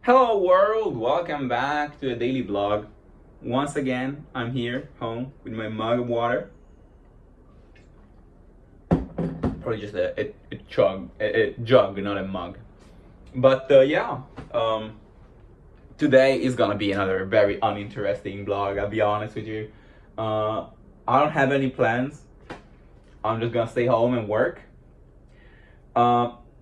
Hello world, welcome back to a daily vlog. Once again, I'm here home with my mug of water. Probably just a jug, not a mug. But today is gonna be another very uninteresting vlog, I'll be honest with you. I don't have any plans. I'm just gonna stay home and work.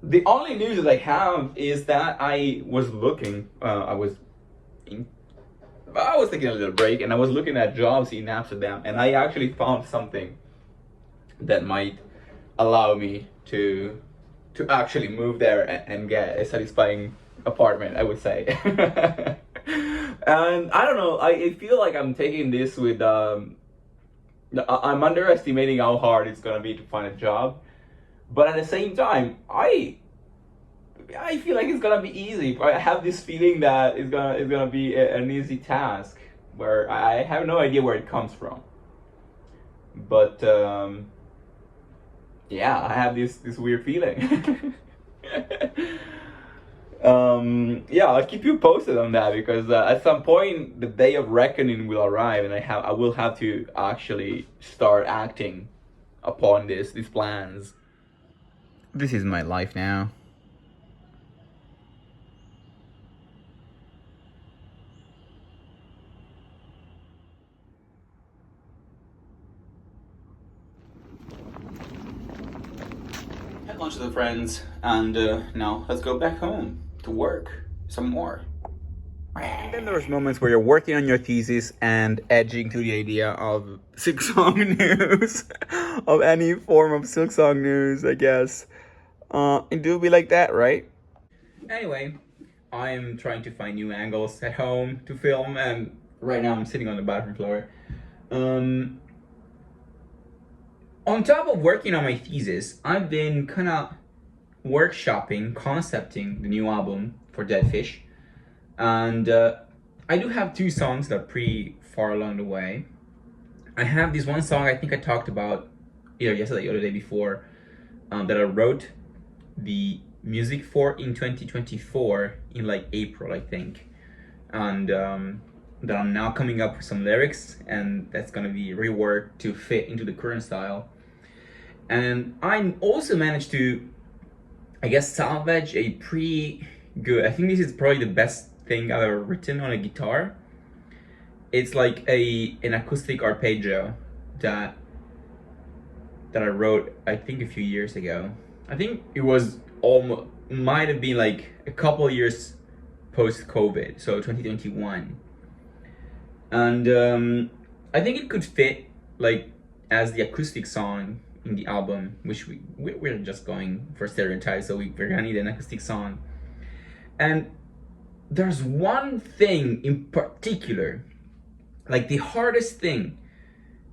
The only news that I have is that I was looking, I was taking a little break and I was looking at jobs in Amsterdam, and I actually found something that might allow me to actually move there and get a satisfying apartment, I would say. And I don't know, I feel like I'm taking this with, I'm underestimating how hard it's gonna be to find a job. But at the same time, I feel like it's gonna be easy. I have this feeling that it's gonna be an easy task, where I have no idea where it comes from. But yeah, I have this weird feeling. Yeah, I'll keep you posted on that, because at some point the day of reckoning will arrive, and I will have to actually start acting upon these plans. This is my life now. Had lunch with the friends, and now let's go back home to work some more. And then there's moments where you're working on your thesis and edging to the idea of Silksong news, of any form of Silksong news, I guess. It do be like that, right? Anyway, I'm trying to find new angles at home to film, and right now I'm sitting on the bathroom floor. On top of working on my thesis, I've been kind of workshopping, concepting the new album for Dead Fish. And I do have two songs that are pretty far along the way. I have this one song I think I talked about either yesterday or the day before, that I wrote the music for in 2024 in like April, I think. And that I'm now coming up with some lyrics, and that's gonna be reworked to fit into the current style. And I also managed to, I guess, salvage a pretty good, I think this is probably the best thing I've ever written on a guitar. It's like an acoustic arpeggio that I wrote, I think, a few years ago. I think it was almost, might have been like a couple years post-COVID, so 2021. And I think it could fit like as the acoustic song in the album, which we're just going for stereotypes, so we're gonna need an acoustic song. And there's one thing in particular, like the hardest thing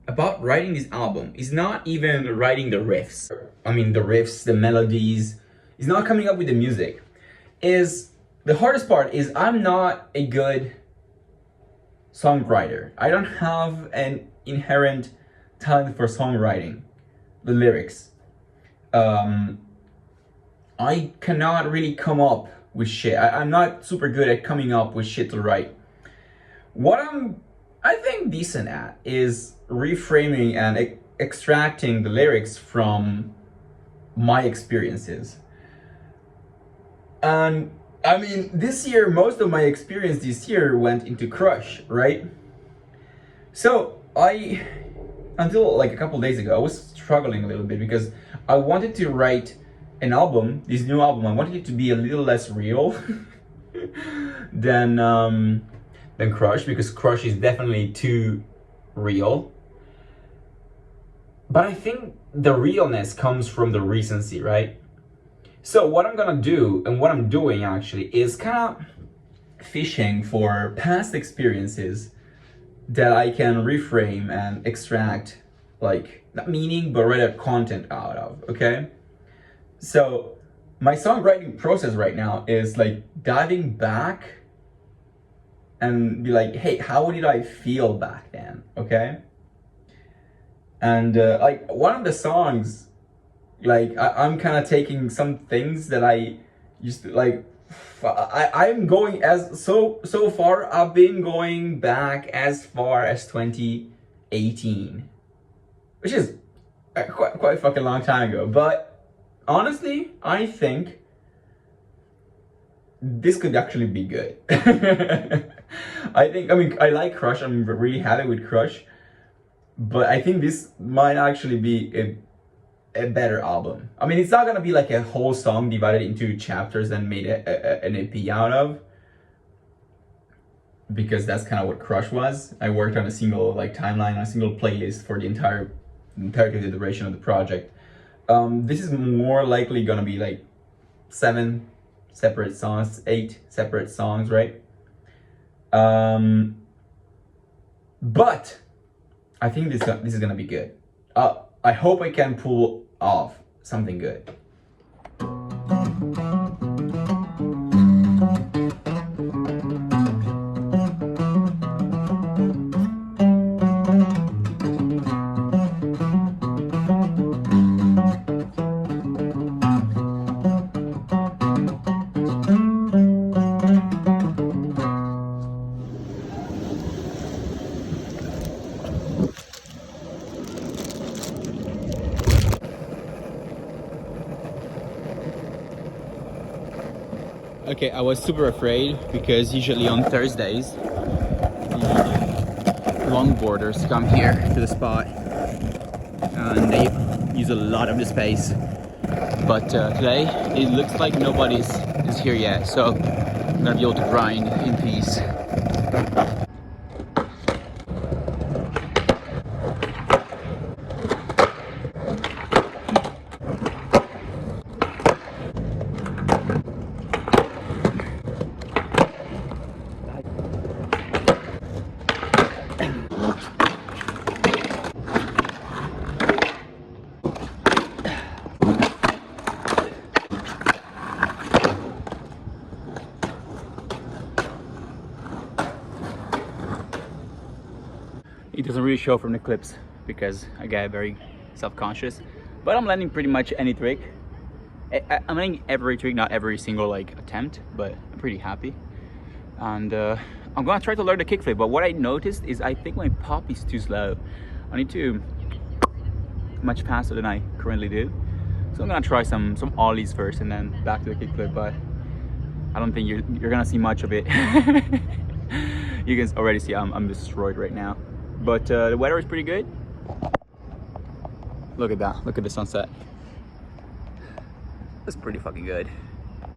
about writing this album is not even writing the riffs. I mean, the riffs, the melodies, is not coming up with the music. Is the hardest part is I'm not a good songwriter. I don't have an inherent talent for songwriting, the lyrics. I cannot really come up with shit. I'm not super good at coming up with shit to write. What I think decent at is reframing and extracting the lyrics from my experiences. And I mean, this year, most of my experience this year went into Crush, right? So until like a couple days ago, I was struggling a little bit, because I wanted to write an album, this new album. I wanted it to be a little less real than Crush, because Crush is definitely too real. But I think the realness comes from the recency, right? So what I'm gonna do, and what I'm doing actually, is kind of fishing for past experiences that I can reframe and extract, like, not meaning, but rather content out of, okay? So my songwriting process right now is like diving back and be like, hey, how did I feel back then, okay? And like one of the songs, like I'm kind of taking some things that I used to, like, I'm going as so far. I've been going back as far as 2018, which is quite fucking long time ago. But honestly, I think this could actually be good. I mean, I like Crush. I'm really happy with Crush, but I think this might actually be a better album. I mean, it's not gonna be like a whole song divided into chapters and made an EP out of, because that's kind of what Crush was. I worked on a single like timeline, on a single playlist for the entirety of the duration of the project. This is more likely gonna be like 7 separate songs, 8 separate songs, right? But I think this is gonna be good. I hope I can pull off something good. Okay, I was super afraid because usually on Thursdays, longboarders come here to the spot and they use a lot of the space. But today, it looks like nobody's is here yet, so I'm gonna be able to grind in peace. It doesn't really show from the clips because I get very self-conscious, but I'm landing pretty much any trick. I'm landing every trick, not every single like attempt, but I'm pretty happy. And I'm gonna try to learn the kickflip, but what I noticed is I think my pop is too slow. I need to much faster than I currently do. So I'm gonna try some ollies first and then back to the kickflip, but I don't think you're gonna see much of it. You can already see I'm destroyed right now. But the weather is pretty good. Look at that, look at the sunset. That's pretty fucking good.